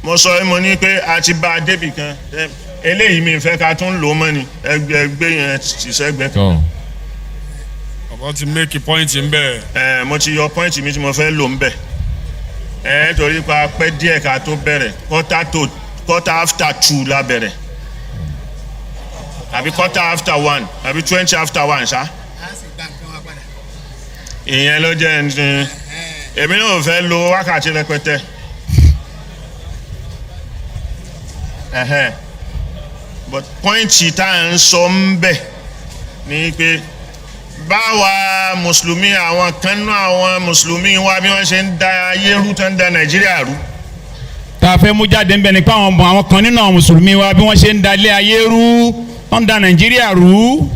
mo sọ mo ní pé a ti bá a débì kan eléyìí mi fẹ́ ká tún lò mọ́ ni ẹgbẹ́ yẹn ti sẹ́gbẹ́ kan. ọ̀bọ̀ ti make point ń bẹ̀. mo ti yọ point mi tí mo fẹ́ lò ń bẹ̀ torí pa pẹ́ díẹ̀ ká tó bẹ̀rẹ̀ quarter after 2 la bẹ̀rẹ̀ àbí quarter after 1 àbí 20 after 1 ṣá. ìyẹn ló jẹ́ ẹni èmi náà fẹ́ lo wákàtí rẹpẹtẹ. But point tá à ń sọ ń bẹ̀ ni pé báwa mùsùlùmí àwọn kan náà àwọn mùsùlùmí wa bí wọ́n ṣe ń da ayé rú tó ń da Nàìjíríà rú. tá a fẹ́ mú jáde ń bẹ̀ nípa àwọn kan nínú àwọn mùsùlùmí wa bí wọ́n ṣe ń da ilé ayé rú tó ń da Nàìjíríà rú.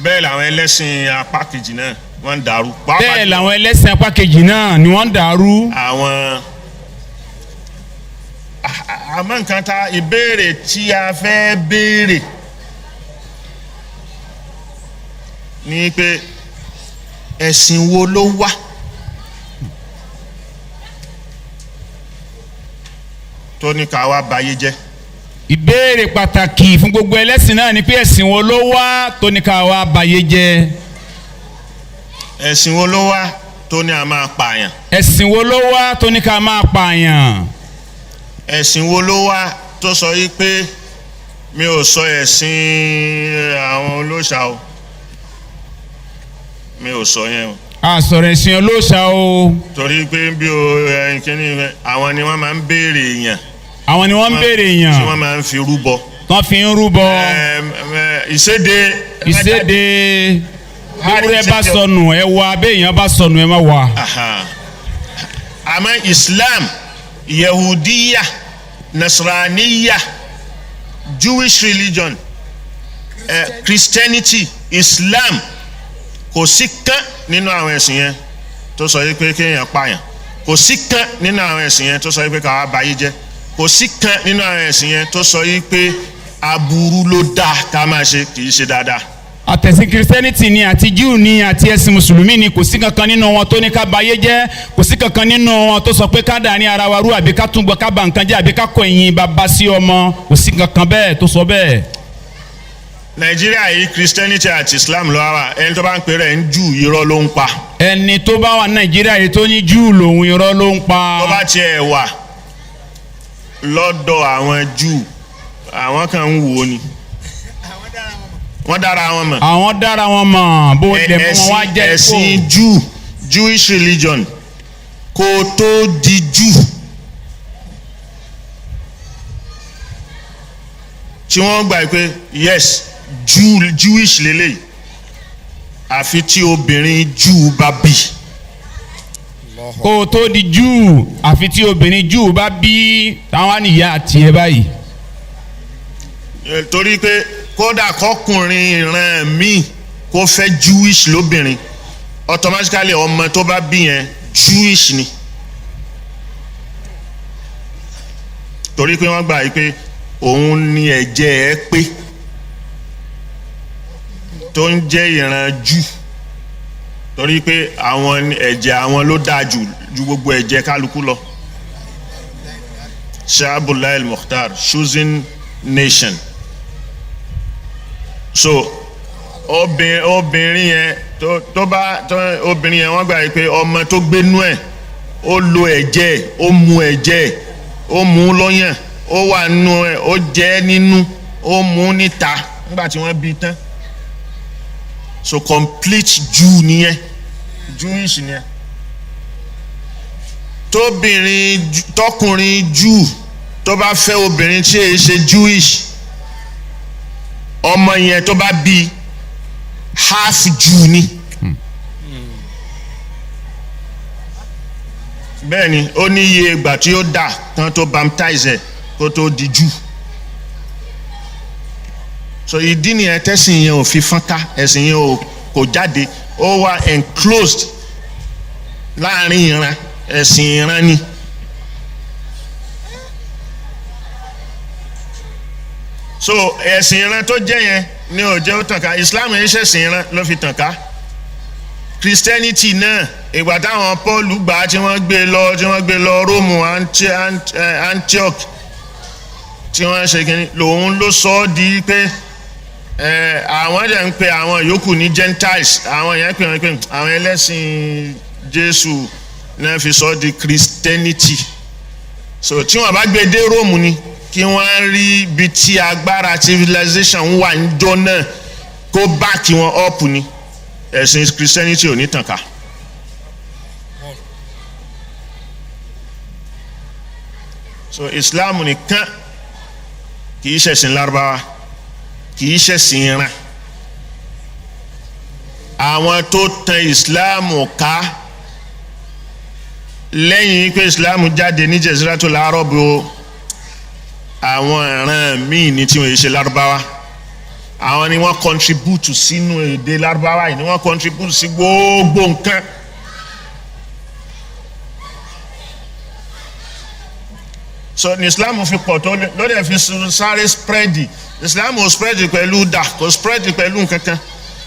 bẹ́ẹ̀ làwọn ẹlẹ́sìn apá kejì náà wọ́n ń dàrú. bẹ́ẹ̀ làwọn ẹlẹ́sìn apá kejì náà ni wọ́n ń dàrú. àmọ́ nǹkan ta ìbéèrè tí a fẹ́ béèrè ni pé ẹ̀sìn wo ló wà tó ní ká wá bayé jẹ́. ìbéèrè pàtàkì fún gbogbo ẹlẹ́sìn náà ni pé ẹ̀sìn wo ló wà tó ní ká wá bayé jẹ́. ẹ̀sìn wo ló wà tó ní a máa pààyàn. ẹ̀sìn wo ló wà tó ní ká máa pààyàn. ẹ̀sìn wo ló wà tó sọ yìí pé mi ò sọ ẹ̀sìn àwọn olóṣà o mi ò sọ yẹn o. a sọ̀rọ̀ ẹ̀sìn olóṣà o. torí pé bí o kíní àwọn ni wọ́n máa ń béèrè èèyàn. àwọn ni wọ́n ń béèrè èèyàn. tí wọ́n máa ń fi rúbọ. wọ́n fi ń rúbọ. ìséde. ewúrẹ́ bá sọnù ẹ wá béèyàn bá sọnù ẹ má wá. àmọ́ Islam Yahudiya Nasraniya Jewish religion Christianity Islam kò sí kan nínú àwọn ẹ̀sìn yẹn tó sọ yìí pé kéèyàn pààyàn kò sí kan nínú àwọn ẹ̀sìn yẹn tó sọ yìí pé káwá bayé jẹ́ kò sí kan nínú àwọn ẹ̀sìn yẹn tó sọ yìí pé aburú ló dáa ká máa ṣe kì í ṣe dáadáa. àtẹ̀sìn Christianity ni àti Jew ni àti ẹ̀sìn mùsùlùmí ni kò sí kankan nínú wọn tó ní ká bayé jẹ́ kò sí kankan nínú wọn tó sọ pé ká dà ní ara wa rú àbí ká túnbọ̀ ká bà nǹkan jẹ́ àbí ká kọ ẹ̀yìn bàbá sí ọmọ kò sí kankan bẹ́ẹ̀ tó sọ bẹ́ẹ̀. Nàìjíríà yìí Christianity àti Islam ló wà ẹni tó bá ń pè rẹ̀ ń Júù irọ́ ló ń pa. ẹni tó bá wà Nàìjíríà yìí tó ní Júù lòun irọ́ ló ń pa. tó bá tiẹ̀ wà lọ́dọ̀ àwọn Júù àwọn kan ń wò ó ni. wọ́n dára wọn mọ̀. àwọn dára wọn mọ̀ bó dẹ̀ mọ́ wọn wá jẹ́ kó. ẹ̀sìn Júù Jewish religion kó tó di Júù tí wọ́n gbà pé yes Jewish lélẹ̀ àfi tí obìnrin Júù bá bí. kó tó di Júù àfi tí obìnrin Júù bá bí táwọn nìyá àti ẹ báyìí. torí pé kódà kọkùnrin ìran míì kó fẹ́ Jewish lóbìnrin automatically ọmọ tó bá bí yẹn Jewish ni torí pé wọ́n gbà yí pé òun ni ẹ̀jẹ̀ ẹ pé tó ń jẹ́ ìran Júù torí pé àwọn ẹ̀jẹ̀ àwọn ló dáa ju gbogbo ẹ̀jẹ̀ kálukú lọ. Abbebullah al-Mukhtar choosing nation. So obìnrin yẹn obìnrin yẹn wọ́n gbà yí pé ọmọ tó gbénú ẹ̀ ó lo ẹ̀jẹ̀ ó mu ẹ̀jẹ̀ ó mu lọ́yàn ó wà nínú ẹ̀ ó jẹ́ nínú ó mu níta nígbà tí wọ́n bí tán. So complete Jew nìyẹn Jewish nìyẹn. tọkùnrin Jew tó bá fẹ́ obìnrin tí èyí ṣe Jewish ọmọ yẹn tó bá bí half Jew ni. bẹ́ẹ̀ni ó ní iye ìgbà tí ó dà tán tó baptize kó tó di Jew. so ìdí nìyẹn tẹ́sìn yẹn ò fi fọ́nká ẹ̀sìn yẹn kò jáde ó wà enclosed láàrin ìran ẹ̀sìn ìran ni. so ẹ̀sìn ìran tó jẹ́ yẹn ni ò jẹ́ ó tàn ká Islam yẹn ṣẹ̀sìn ìran ló fi tàn ká Christianity náà ìgbà táwọn Paul gbà tí wọ́n gbé lọ Rome Antioch tí wọ́n ṣe kínní lòun ló sọ ọ́ di pé àwọn dẹ̀ ń pe àwọn yòókù ní Gentiles àwọn yẹn pè wọ́n pé àwọn ẹlẹ́sìn Jésù náà fi sọ ọ́ di Christianity so tí wọ́n bá gbé dé Rome ni kí wọ́n rí ibi tí agbára civilization wà níjọ́ náà kó back wọn up ni ẹ̀sìn Christianity ò ní tàn ká. so Islam nìkan kì í ṣẹ̀sìn Lárúbáwá kì í ṣẹ̀sìn Ìran àwọn tó tan Islam ká lẹ́yìn pé Islam jáde ní Jaziratul Arab àwọn ìran míì ní tí wọ́n ṣe Lárúbáwá àwọn ni wọ́n contribute sínú èdè Lárúbáwá yìí ni wọ́n contribute sí gbogbo nǹkan. so ní Islam fi pọ̀ tó lórí ẹ̀ fi sáré spread Islam ò spread pẹ̀lú dà kò spread pẹ̀lú nǹkan kan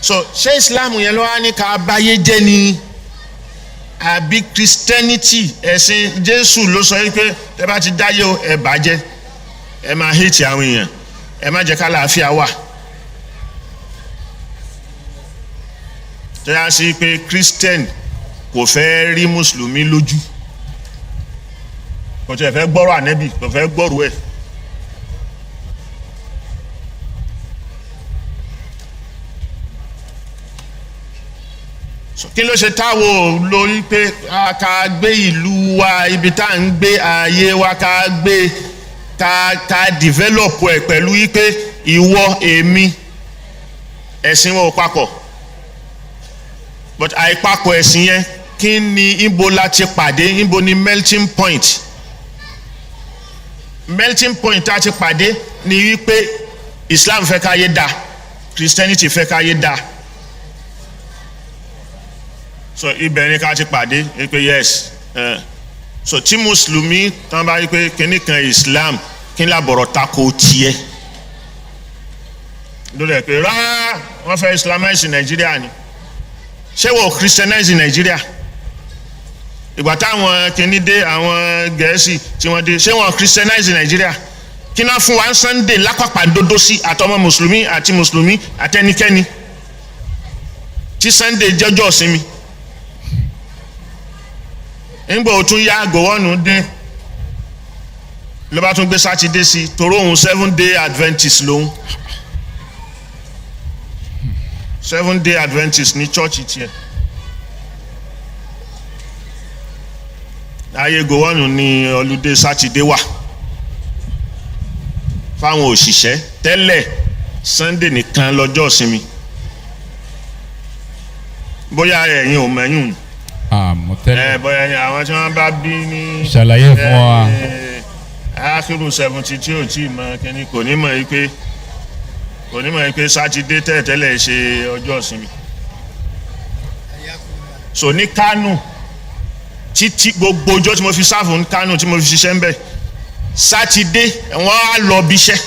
so ṣé Islam yẹn ló wá ní ká báyé jẹ́ ni àbí Christianity ẹ̀sìn Jésù ló sọ yìí pé ẹ bá ti dáyé o ẹ bàjẹ́ ẹ máa hate àwọn èèyàn ẹ má jẹ́ ká láàfíà wà. tó yá sí pé Christian kò fẹ́ rí Mùsùlùmí lójú kò tẹ̀ fẹ́ gbọ́rọ̀ ànẹ́bì kò fẹ́ gbọ́rọ̀ ẹ̀. kí ló ṣe táwo lórí pé ká gbé ìlú wa ibi tá à ń gbé ààyè wa ká gbé ká develop ẹ̀ pẹ̀lú wípé ìwọ èmi ẹ̀sìn wọn ò papọ̀ but àìpapọ̀ ẹ̀sìn yẹn kí ni ibo la ti pàdé ibo ni melting point tá a ti pàdé ni wípé Islam fẹ́ káyé dá Christianity fẹ́ káyé dá so ibẹ̀ ni ká ti pàdé wípé yes so tí Mùsùlùmí tán bá wípé kíní kan Islam kí n lábọ̀rọ̀ tako tiẹ̀ lórí ẹ̀ pé rárá wọ́n fẹ́ Islamize Nàìjíríà ni ṣé wọ́n Christianize Nàìjíríà ìgbà táwọn kìíní dé àwọn Gẹ̀ẹ́sì tí wọ́n dé ṣé wọ́n Christianize Nàìjíríà kí náà fún wa Sunday lápapà dodo sí àtọmọ Mùsùlùmí àti Mùsùlùmí àtẹnikẹ́ni tí Sunday jọjọ́ ìsinmi nígbà ó tún yá gòwọ́nù dé ló bá tún gbé Sátidé sí toró òun 7-day Adventist lòun 7-day Adventist ní chọ́ọ̀chì tiẹ̀ ayé gòwọ́nù ní ọlùdé Sátidé wà fáwọn òṣìṣẹ́ tẹ́lẹ̀ Sunday nìkan lọ́jọ́ ìsinmi bóyá ẹ̀yin ò mẹ́yùn bóyá ẹ̀yin àwọn tí wọ́n bá bí ní ṣàlàyé fún wa ákírù 70 tí ò tí ì mọ kíní kò ní mọ̀ yìí pé Sátidé tẹ́lẹ̀ ṣe ọjọ́ ìsinmi so ní Kánò títí gbogbo ọjọ́ tí mo fi sáfù ní Kánò tí mo fi ṣiṣẹ́ ń bẹ̀ Sátidé wọ́n á lọ bíṣẹ́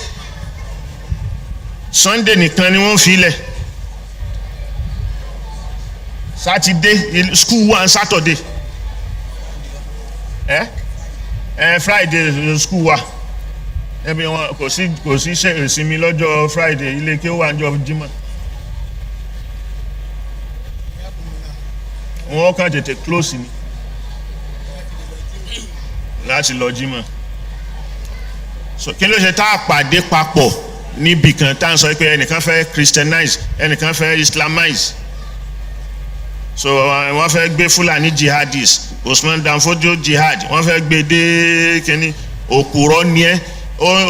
Sunday nìkan ni wọ́n fi lẹ̀ Sátidé school wà Saturday Friday school wà ẹbí wọn kò sí ṣe ìsinmi lọ́jọ́ Friday ilé kí ó wà níjọ́ Jímọ̀ wọ́n kàn tètè close ni láti lọ Jímọ̀ so kí ló ṣe tá a pàdé papọ̀ níbì kan tá à ń sọ pé ẹnìkan fẹ́ Christianize ẹnìkan fẹ́ Islamize so wọ́n fẹ́ gbé Fúlàní jihadis Usman Danfodio jihad wọ́n fẹ́ gbé dé kínní òkúrọ́ ni ẹ́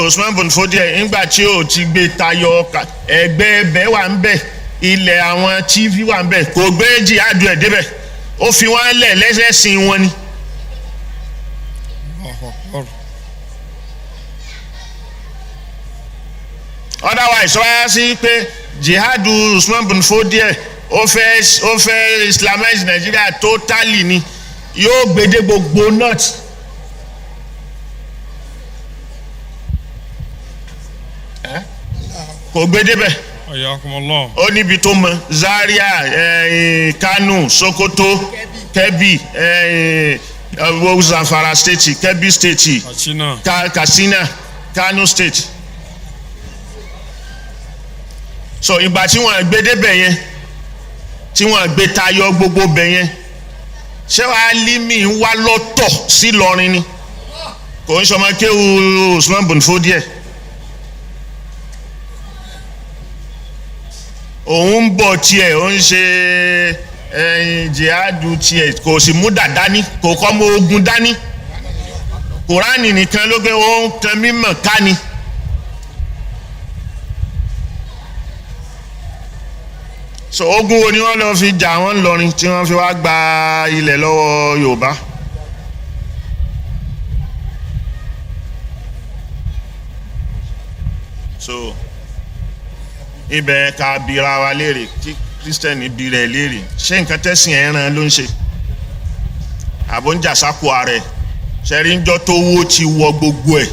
Usman Danfodio nígbà tí ó ti gbé tayọ ẹgbẹ́ ẹbẹ̀ wà ń bẹ̀ ilẹ̀ àwọn TV wà ń bẹ̀ kò gbé jihad ẹ̀ débẹ̀ ó fi wọ́n lẹ̀ lẹ́sẹ̀sìn wọn ni. Otherwise wọ́n á sí pé jihad Usman Danfodio ó fẹ́ Islamize Nigeria totally ni yóò gbede gbogbo north kò gbede bẹ́ẹ̀ Ayakumullah. ó níbi tó mọ Zaria Kano Sokoto Kebbi Zamfara state Kebbi state Katsina Kano state. So ìgbà tí wọ́n gbé débẹ̀ yẹn tí wọ́n gbé tayọ gbogbo bẹ̀ yẹn ṣé wàá límì ń wá lọ́tọ̀ sí Ìlọrin ni kò ń sọmọ kéwu Usman bin Fodiye. òun ń bọ̀ tiẹ̀ ó ń ṣe jihadu tiẹ̀ kò sì mú dà dání kò kọ́ mọ ogun dání Kùránì nìkan ló gbé ó ń tan mímọ̀ ká ni. So ogun wo ni wọ́n lọ fi jà wọ́n lọrin tí wọ́n fi wá gba ilẹ̀ lọ́wọ́ Yorùbá. So ibẹ̀ ká bira wa léèrè kí Kristẹni bi rẹ̀ léèrè ṣé nǹkan tẹ́sìn ẹran ló ń ṣe àbò ń jà sáko ààrẹ ṣẹ́rí ńjọ́ tó wó ti wọ gbogbo ẹ̀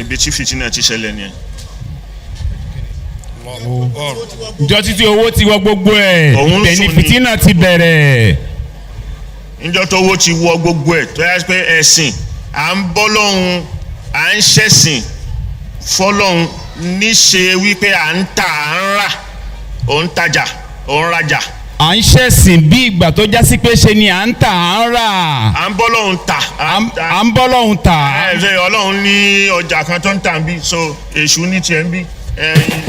ibi tí fìtínà ti ṣẹlẹ̀ nìyẹn. Ǹjọ́ títí owó ti wọ gbogbo ẹ̀ tẹ̀ni fìtínà ti bẹ̀rẹ̀. Ǹjọ́ tó owó ti wọ gbogbo ẹ̀ tó yẹ pé ẹ̀sìn à ń bọ́ lọ́hùn à ń ṣẹ̀sìn fọ́lọ́hùn níṣe wípé à ń tà à ń rà òun tajà òun rajà. À ń ṣẹ̀sìn bí ìgbà tó jásí pé ṣe ni à ń tà à ń rà. À ń bọ́ lọ́hùn tà. À ń bọ́ lọ́hùn tà. Ọlọ́run ní ọjà kan tó ń tà ń bí so èṣù ní tiẹ̀ ń bí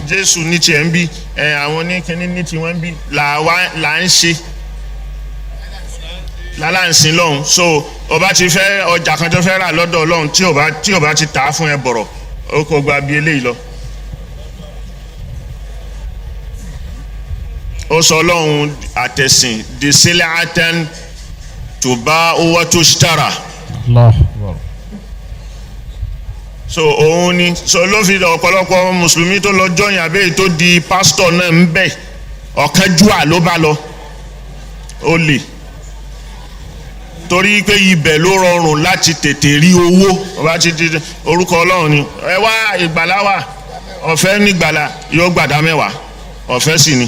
Jésù ní tiẹ̀ ń bí àwọn oníkíní ní tiwọn ń bí là ń ṣe lálàǹsìn lọ́hùn so ọba ti fẹ́ ọjà kan tó fẹ́ rà lọ́dọ̀ Ọlọ́run tí ọba ti tà á fún ẹ bọ̀rọ̀ ó kò gba bí eléyìí lọ. ó sọ Ọlọ́run àtẹ̀sìn di sil'atan tuba'u wa tushtara. So òun ni so ló fi ọ̀pọ̀lọpọ̀ mùsùlùmí tó lọ jọyìn àbẹ́yẹ tó di pásítọ̀ náà ń bẹ̀ ọ̀kánjúà ló bá lọ ó lè torí pé ibẹ̀ ló rọrùn láti tètè rí owó ọba ti di orúkọ Ọlọ́run ni ẹ wá ìgbàlá wà ọ̀fẹ́ nígbàlá yóò gbàdá mẹ́wàá ọ̀fẹ́ sì ni.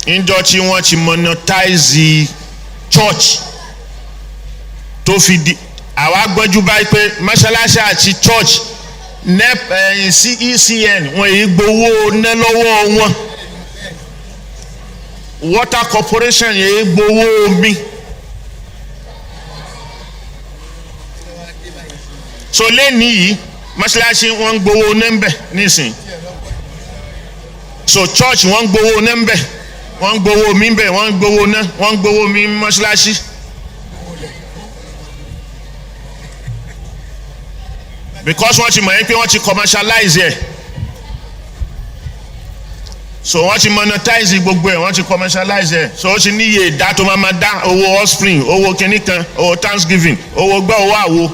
Níjọ́ tí wọ́n ti monetize church tó fi di àwa gbọ́njú báyìí pé mọ́ṣáláṣí àti church ECN wọn èyí gbowó ná lọ́wọ́ wọn water corporation èyí gbowó omi so lẹ́ni yìí mọ́ṣáláṣí wọn ń gbowó ná ń bẹ̀ nísìn so church wọn ń gbowó ná ń bẹ̀ wọ́n ń gbowó omi ń bẹ̀ wọ́n ń gbowó ná wọ́n ń gbowó omi mọ́ṣáláṣí. Because wọ́n ti mọ̀ yín pé wọ́n ti commercialize ẹ̀ so wọ́n ti monetize gbogbo ẹ̀ wọ́n ti commercialize ẹ̀ so ó ti níye ìdá tó máa dá owó offspring owó kìíní kan owó thanksgiving owó gbọ́ owó àwo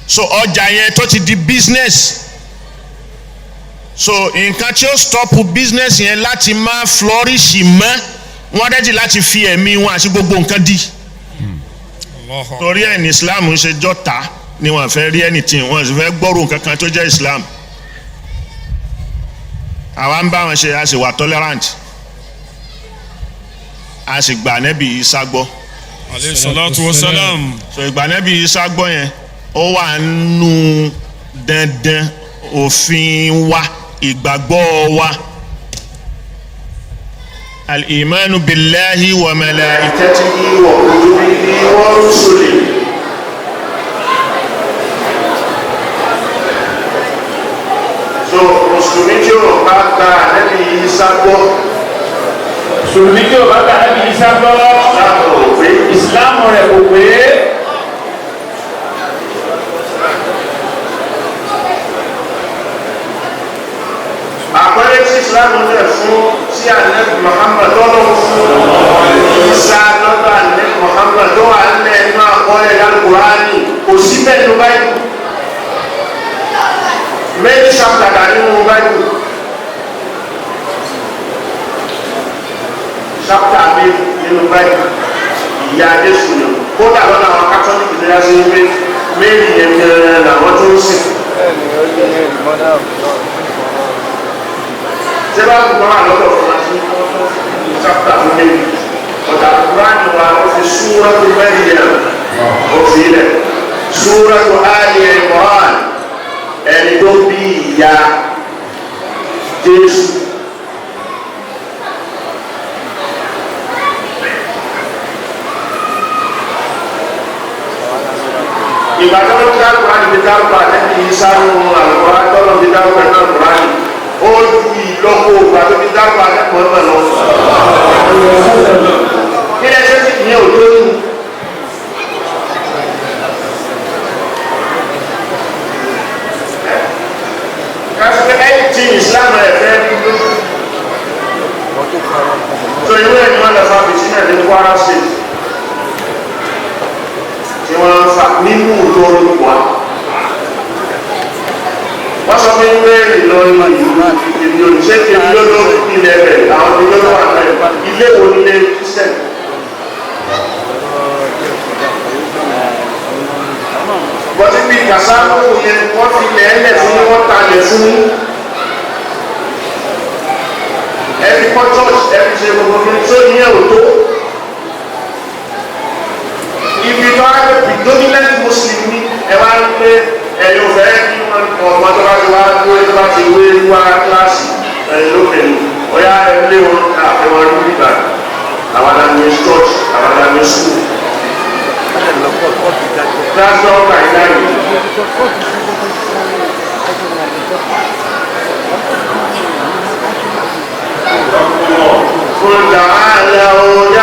so ọjà yẹn tó ti di business so nǹkan tí ó stop business yẹn láti máa flourish mọ́ wọ́n dẹ́jì láti fi ẹ̀mí wọn àti gbogbo nǹkan di. Torí ẹ̀ ní Islam ń ṣe jọ́ta ni wọ́n fẹ́ rí anything wọ́n sì fẹ́ gbọ́rò kankan tó jẹ́ Islam. Àwa ń bá wọn ṣe a sì wà tolerant a sì gbà Nábì Ìsá gbọ́. Alayhi salatu wa salam. So ìgbà Nábì Ìsá gbọ́ yẹn ó wà nù dandan òfin wa ìgbàgbọ́ wa. الإيمان بالله وملائكته وكتبه ورسله. So mùsùlùmí tí ó bá gba Nábì Ìsá gbọ́. Mùsùlùmí tí ó bá gba Nábì Ìsá gbọ́. Ìsìlámù rẹ̀ kò pé. Àpẹẹrẹ tí Islam lè fún tí Ànábì Muhammad lọ́dọ̀ fún Ìsá lọ́dọ̀ Ànábì Muhammad tó wà nílẹ̀ inú àkọọ́lẹ̀ Al-Qur'ani kò sí bẹ́ẹ̀ nínú báyìí méjì ṣàpàdà nínú báyìí ṣàpàdà nínú báyìí ìyá Jésù ni kódà lọ́dọ̀ àwọn kátólíkì ní ẹsẹ̀ ìwé Mary yẹn gan-an làwọn tó ń sìn. Ṣé bá kú bá lọ́dọ̀ fún wa sí chapter fún Mary? Ọ̀dà Kúránì wa ó fi súra tó bẹ́ẹ̀ yẹn ó fi ilẹ̀. Súra tó Al-Ilory ẹni tó bí ìyá Jésù. Ìgbà tó ń dárúkọ àti fi dárúkọ àtẹ́bí ìsáàrùn àlùkòrán tọ́lọ̀ fi dárúkọ náà Kùránì ó ju ìlọ́pọ̀ ògbà tó fi dárúkọ àtẹ́kọ̀ọ́ náà lọ. Kí lẹ ṣe sì ní òjò ní? Kásìkò ẹni tí Ìsìlámù ẹ̀ fẹ́ rí lójú. So ìwé ẹni wọn lọ sábì sílẹ̀ ní Kwara State. Tí wọ́n fa nínú Ìlọrin wà. Wọ́n sọ pé pé Ìlọrin ìlú ṣé kí ló ló ilẹ̀ rẹ̀ àwọn ìlú ló wà náà ilé wo nílé Christian. Bọ́tí bíi Kàsámù yẹn wọ́n fi ilẹ̀ ẹlẹ̀ fún wọ́n talẹ̀ fún ẹbí kọ́ church ẹbí ṣe gbogbo fún tó yẹ òtó. Ibi tó wá pé predominant Muslim ní ẹ wá ń pé ẹ̀yin ò fẹ́ kí wọ́n ọmọ tó bá ti wá lórí tó bá ti wé wá kíláàsì ẹ̀yin lóbìnrin ọ̀yá ẹ̀lé wọn àfẹ́wọ́n rí nígbà àwọn àdáni church àwọn àdáni school. That's all right now. قل تعالوا